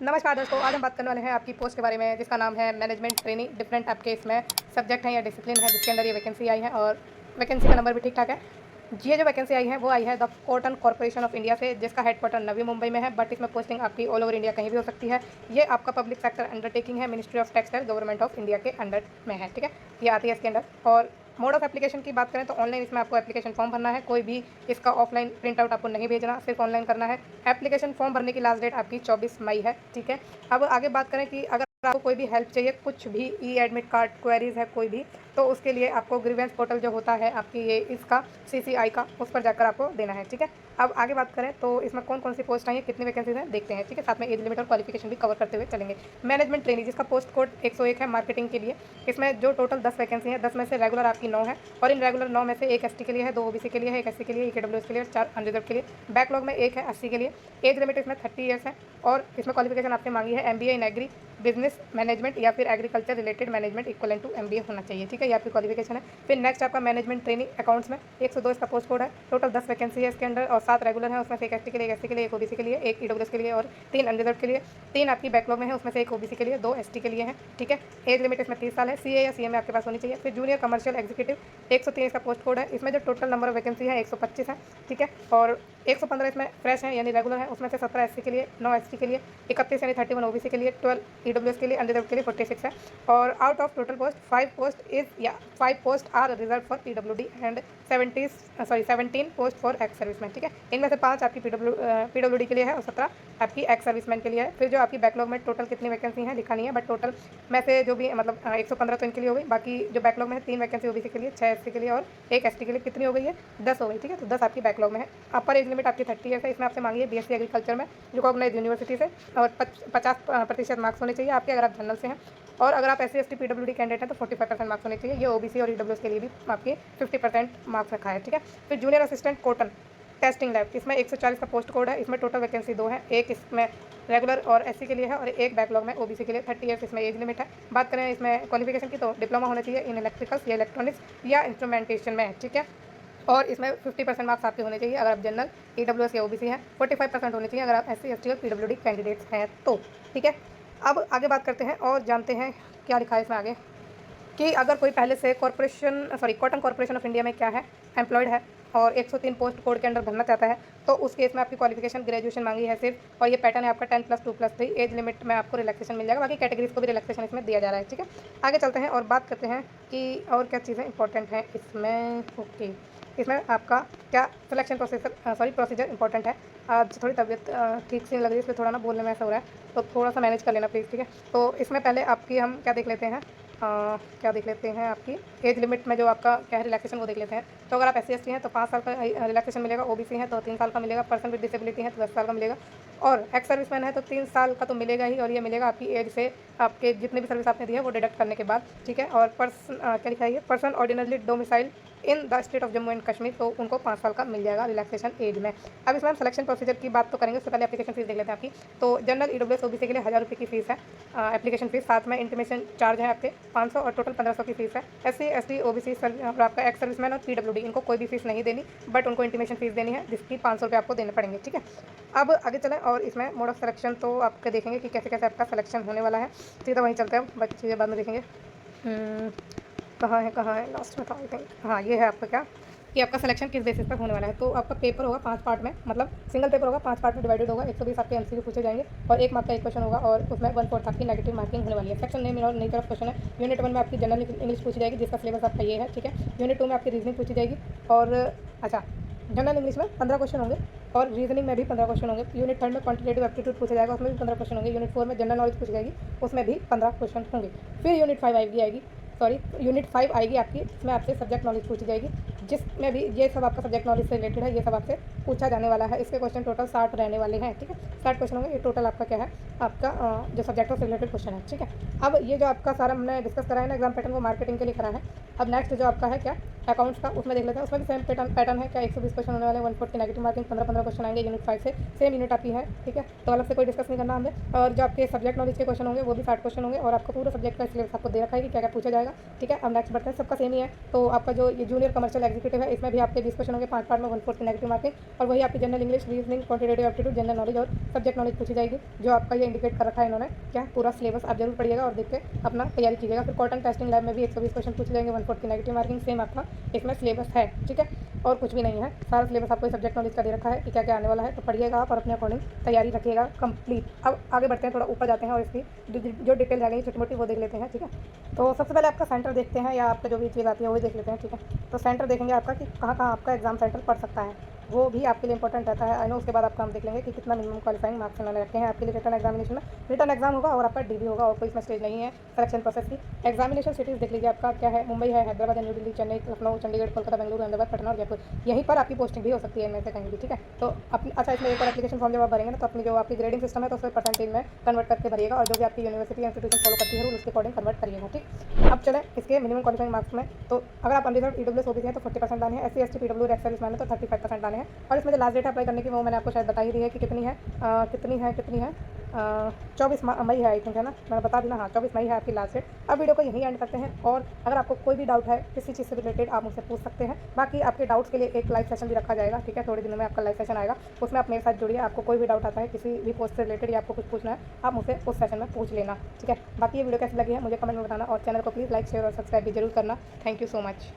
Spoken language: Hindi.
नमस्कार दोस्तों, आज हम बात करने वाले हैं आपकी पोस्ट के बारे में जिसका नाम है मैनेजमेंट ट्रेनिंग। डिफरेंट आपके इसमें सब्जेक्ट हैं या डिसिप्लिन है जिसके अंदर ये वैकेंसी आई है और वैकेंसी का नंबर भी ठीक ठाक है। ये जो वैकेंसी आई है वो आई है the cotton corporation of India से, जिसका हेडक्वार्टर नवी मुंबई में है, बट इसमें पोस्टिंग आपकी ऑल ओवर इंडिया कहीं भी हो सकती है। ये आपका पब्लिक सेक्टर अंडरटेकिंग है, ministry of textile government of India के अंडर में है। ठीक है, ये आती है इसके अंदर। और मोड ऑफ एप्लीकेशन की बात करें तो ऑनलाइन इसमें आपको एप्लीकेशन फॉर्म भरना है, कोई भी इसका ऑफलाइन प्रिंट आउट आपको नहीं भेजना, सिर्फ ऑनलाइन करना है। एप्लीकेशन फॉर्म भरने की लास्ट डेट आपकी 24 मई है। ठीक है, अब आगे बात करें कि अगर आपको कोई भी हेल्प चाहिए, कुछ भी ई एडमिट कार्ड क्वेरीज है कोई भी, तो उसके लिए आपको ग्रीवेंस पोर्टल जो होता है आपकी ये इसका सीसीआई का, उस पर जाकर आपको देना है। ठीक है, अब आगे बात करें तो इसमें कौन कौन सी पोस्ट आई है, कितनी वैकेंसीज हैं देखते हैं। ठीक है, साथ में एज लिमिट और क्वालिफिकेशन भी कवर करते हुए चलेंगे। मैनेजमेंट ट्रेनिंग जिसका पोस्ट कोड 101 है मार्केटिंग के लिए, इसमें जो टोटल 10 वैकेंसी है, 10 में से रेगुलर आपकी 9 है और इन रेगुलर 9 में से एक एसटी के लिए है, 2 ओबीसी के लिए है, एक एससी के लिए, एक ईडब्ल्यूएस के लिए, 4 अनरिजर्व के लिए। बैकलॉग में एक है 80 के लिए। एज लिमिट इसमें 30 ईयर्स है और इसमें क्वालिफिकेशन आपसे मांगी है MBA in agri business management या फिर agriculture related management equivalent to MBA होना चाहिए। ठीक है, ये आपकी क्वालिफिकेशन है। फिर नेक्स्ट आपका मैनेजमेंट ट्रेनिंग अकाउंट्स में 102 इसका पोस्ट कोड है। टोटल 10 वैकेंसी है इसके अंदर और 7 रेगुलर है, उसमें से एक एसटी के लिए, एक एससी के लिए, एक ओबीसी के लिए, एक ईडब्ल्यूएस के लिए और 3 अनरिजर्व के लिए। 3 आपकी बैकलॉग में है, उसमें से एक ओबीसी के लिए, 2 एसटी के लिए है। ठीक है, एज लिमिट इसमें 30 साल है। सीए या सीएमए आपके पास होनी चाहिए। फिर जूनियर कमर्शियल एग्जीक्यूटिव 103 इसका पोस्ट कोड है। इसमें जो टोटल नंबर ऑफ वैकेंसी है 125 है। ठीक है, और 115 इसमें फ्रेश है यानी रेगुलर है, उसमें से 17 एससी के लिए, 9 एसटी के लिए, 31 यानी 31 ओबीसी के लिए, 12 ईडब्ल्यूएस के लिए, अनरिजर्व के लिए 46 है। और out of total post 5 post are reserve for PWD and 17 post for ex serviceman. ठीक है, इनमें से 5 आपकी पीडब्ल्यूडी के लिए है और 17 आपकी एक्स सर्विसमैन के लिए है। फिर जो आपकी बैकलॉग में टोटल कितनी वैकेंसी है लिखा नहीं है, बट टोटल में से जो भी मतलब 115 तो इनके लिए हो गई। बाकी जो बैकलॉग में है 3 वैकेंसी ओबीसी के लिए, 6 एससी के लिए और 1 एसटी के लिए, कितनी हो गई है 10 हो गई। ठीक है, तो 10 आपकी बैकलॉग में है। अपर एज लिमिट आपकी 30 ईयर्स है। इसमें आपसे मांगी है बीएससी एग्रीकल्चर में रिकॉग्नाइज यूनिवर्सिटी से और 50% मार्क्स होने चाहिए आपके अगर आप जनरल से हैं, और अगर आप एससी एसटी पीडब्ल्यूडी कैंडिडेट हैं तो 45% मार्क्स होने चाहिए। ये ओबीसी और ईडब्ल्यूएस के लिए भी आपके 50% मार्क्स रखा है। ठीक है, फिर junior assistant cotton testing lab, इसमें 140 का पोस्ट कोड है। इसमें टोटल वैकेंसी 2 है, एक इसमें रेगुलर और एससी के लिए है और एक बैकलॉग में ओबीसी के लिए। 30 ईयर्स इसमें एज लिमिट है। बात करें इसमें क्वालिफिकेशन की तो डिप्लोमा होना चाहिए इन इलेक्ट्रिकल्स या इलेक्ट्रॉनिक्स या इंस्ट्रूमेंटेशन में। ठीक है, और इसमें 50% मार्क्स आपके होने चाहिए अगर आप जनरल, ईडब्ल्यूएस या ओबीसी हैं। 45% होने चाहिए अगर आप एससी एसटी और पीडब्ल्यूडी कैंडिडेट्स हैं तो। ठीक है, अब आगे बात करते हैं और जानते हैं क्या लिखा है इसमें आगे कि अगर कोई पहले से कॉटन कॉर्पोरेशन ऑफ इंडिया में क्या है एम्प्लॉयड है और 103 पोस्ट कोड के अंडर भरना चाहता है तो उस केस में आपकी क्वालिफिकेशन ग्रेजुएशन मांगी है सिर्फ, और ये पैटर्न है आपका 10+2+3। एज लिमिट में आपको रिलैक्सेशन मिल जाएगा, बाकी कैटेगरीज को भी रिलैक्सेशन इसमें दिया जा रहा है। ठीक है, आगे चलते हैं और बात करते हैं कि और क्या चीज़ें इंपॉर्टेंट हैं इसमें। ओके, इसमें आपका क्या सिलेक्शन प्रोसीजर इंपॉर्टेंट है। आज थोड़ी तबीयत ठीक सी नहीं लग रही है, इसलिए थोड़ा ना बोलने में ऐसा हो रहा है, तो थोड़ा सा मैनेज कर लेना प्लीज़। ठीक है, तो इसमें पहले आपकी हम क्या देख लेते हैं, आपकी एज लिमिट में जो आपका क्या है रिलैक्सेशन वो देख लेते हैं। तो अगर आप एससी एसटी हैं तो 5 साल का रिलैक्सेशन मिलेगा, ओबीसी हैं तो 3 साल का मिलेगा, पर्सन विद डिसेबिलिटी है तो 10 साल का मिलेगा, और एक्स सर्विसमैन है तो 3 साल का तो मिलेगा ही, और ये मिलेगा आपकी एज से आपके जितने भी सर्विस आपने दी है वो डिडक्ट करने के बाद। ठीक है, और क्या लिखा है, person ordinarily domicile in the state of Jammu and Kashmir, तो उनको 5 साल का मिल जाएगा रिलैक्सेशन एज में। अब इसमें हम सिलेक्शन प्रोसीजर की बात तो करेंगे, उससे पहले एप्लीकेशन फीस देख लेते हैं आपकी। तो जनरल, ईडब्ल्यूएस, ओबीसी के लिए 1000 रुपये की फीस है एप्लीकेशन फीस, साथ में इंटीमेशन चार्ज है आपके 500 और टोटल 1500 की फीस है। एससी एसटी ओबीसी और आपका एक्स सर्विसमैन और पीडब्ल्यूडी इनको कोई भी फीस नहीं देनी, बट उनको इंटीमेशन फीस देनी है जिसकी 500 रुपये आपको देने पड़ेंगे। ठीक है, अब आगे चलें और इसमें मोड ऑफ सिलेक्शन तो आपके देखेंगे कि कैसे कैसे आपका सिलेक्शन होने वाला है। सीधा वहीं चलते हैं, बाकी चीज़ें बाद में देखेंगे। कहाँ है लास्ट में था आई थिंक, हाँ ये है आपका क्या कि आपका सिलेक्शन किस बेसिस पर होने वाला है। तो आपका पेपर होगा 5 पार्ट में, मतलब सिंगल पेपर होगा, 5 पार्ट में डिवाइडेड होगा। 120 आपके एमसीक्यू पूछे जाएंगे और 1 मार्क का एक क्वेश्चन होगा और उसमें 1/4 आपकी नेगेटिव मार्किंग होने वाली है। सेक्शन नेम और नेचर ऑफ क्वेश्चन है। यूनिट 1 में आपकी जनरल इंग्लिश पूछी जाएगी जिसका सिलेबस आपका ये है। ठीक है, यूनिट 2 में आपकी रीजनिंग पूछी जाएगी और जनरल इंग्लिश में 15 क्वेश्चन होंगे और रीजनिंग में भी 15 क्वेश्चन होंगे। यूनिट 3 में क्वांटिटेटिव एप्टीट्यूड पूछा जाएगा, उसमें भी 15 क्वेश्चन होंगे। यूनिट 4 में जनरल नॉलेज पूछी जाएगी, उसमें भी 15 क्वेश्चन होंगे। फिर यूनिट 5 आएगी आपकी, इसमें आपसे सब्जेक्ट नॉलेज पूछी जाएगी, जिसमें भी ये सब आपका सब्जेक्ट नॉलेज से रिलेटेड है, ये सब आपसे पूछा जाने वाला है। इसके क्वेश्चन टोटल 60 रहने वाले हैं। ठीक है, 60 क्वेश्चन होंगे। ये टोटल आपका क्या है, आपका जो सब्जेक्टों से रिलेटेड क्वेश्चन है। ठीक है, अब ये जो आपका सारा हमने डिस्कस करा है ना एग्जाम पैटर्न, वो मार्केटिंग के लिए करा है। अब नेक्स्ट जो आपका है क्या अकाउंट्स का, उसमें देख लेते हैं। उसमें भी सेम पैटर्न है क्या, 120 क्वेश्चन होने वाले हैं, 140 नेगेटिव मार्किंग, 15 क्वेश्चन आएंगे यूनिट 5 से, सेम यूनिट आपकी है, ठीक है। तो अलग से कोई डिस्कस नहीं करना हमें। और जो आपके सब्जेक्ट नॉलेज के क्वेश्चन होंगे वो भी 60 क्वेश्चन होंगे और आपको पूरा सब्जेक्ट का सिलेबस आपको दे रखा है कि क्या क्या पूछा जाएगा, ठीक है। अब नेक्स्ट बढ़ते हैं, सबका सेम ही है। तो आपका जो ये जूनियर कमर्शियल एग्जीक्यूटिव है, इसमें भी आपके 20 क्वेश्चन होंगे, 5 पार्ट में 140 नेगेटिव मार्किंग, और वही आपकी general English, reasoning, quantitative aptitude, general knowledge और सब्जेक्ट नॉलेज पूछी जाएगी। जो आपका ये इंडिकेट कर रखा है इन्होंने क्या, पूरा सिलेबस आप जरूर पढ़िएगा और देख के अपना तैयारी कीजिएगा। फिर कॉटन टेस्टिंग लैब में भी 120 क्वेश्चन पूछे जाएंगे, 140 नेगेटिव मार्किंग, सेम आपका इसमें सिलेबस है, ठीक है। और कुछ भी नहीं है, सारा सिलेबस आपको सब्जेक्ट नॉलेज का दे रखा है कि क्या क्या आने वाला है। तो पढ़िएगा आप और अपने अकॉर्डिंग तैयारी रखिएगा कंप्लीट। अब आगे बढ़ते हैं, थोड़ा ऊपर जाते हैं और इसकी जो डिटेल आ गई छोटी मोटी वो देख लेते हैं, ठीक है। तो सबसे पहले आपका सेंटर देखते हैं, या आपका जो भी चीज़ आती है वो देख लेते हैं, ठीक है। तो सेंटर देखेंगे आपका कि कहाँ कहाँ आपका एग्जाम सेंटर पड़ सकता है, वो भी आपके लिए इंपॉर्टेंट रहता है। आई नो, उसके बाद आपका हम देख लेंगे कि कितना मिनिमम क्वालिफाइंग मार्क्स उन्होंने रखे हैं आपके लिए रिटर्न एग्जामिनेशन में। रिटर्न एग्जाम होगा और आपका डीबी होगा, और कोई इसमें स्टेज नहीं है सिलेक्शन प्रोसेस की। एग्जामिनेशन सिटीज़ देख लीजिए आपका क्या है, मुंबई है, हैदराबाद, न्यू दिल्ली, चेन्नई, लखनऊ, चंडीगढ़, कोलकाता, बेंगलुरु, अहमदाबाद, पटना और जयपुर। यहीं पर आपकी पोस्टिंग भी हो सकती है इनमें से कहीं भी, ठीक है। तो अपनी अच्छा, इसमें एक और एप्लीकेशन फॉर्म जब आप भरेंगे ना, तो अपनी जो आपकी ग्रेडिंग सिस्टम है तो उसमें परसेंटेज में कन्वर्ट करके भरिएगा, और जो भी आपकी यूनिवर्सिटी इंस्टीट्यूशन फॉलो करती है उसके अकॉर्डिंग कन्वर्ट करिएगा, ठीक। अब चले इसके मिनिमम क्वालिफाइंग मार्क्स में। तो अगर आप अनरिजर्व ईडब्ल्यूएस ओबीसी हैं तो 40% लाने हैं, SC ST PW ex serviceman है तो 35% लाने हैं। और इसमें जो लास्ट डेट अप्लाई करने की वो मैंने आपको शायद बता ही दी है कि कितनी है, 24 मई है आई थिंक, है ना, मैंने बता दी ना, हाँ 24 मई है आपकी लास्ट डेट। अब वीडियो को यहीं एंड करते हैं, और अगर आपको कोई भी डाउट है किसी चीज़ से रिलेटेड आप मुझसे पूछ सकते हैं। बाकी आपके डाउट्स के लिए एक लाइव सेशन भी रखा जाएगा, ठीक है, थोड़े दिनों में आपका लाइव सेशन आएगा, उसमें आप मेरे साथ जुड़िए। आपको कोई भी डाउट आता है किसी भी पोस्ट से रिलेटेड या आपको कुछ पूछना है, आप मुझसे उस सेशन में पूछ लेना, ठीक है। बाकी ये वीडियो कैसी लगी है मुझे कमेंट में बताना, और चैनल को प्लीज़ लाइक, शेयर और सब्सक्राइब भी जरूर करना। Thank you so much.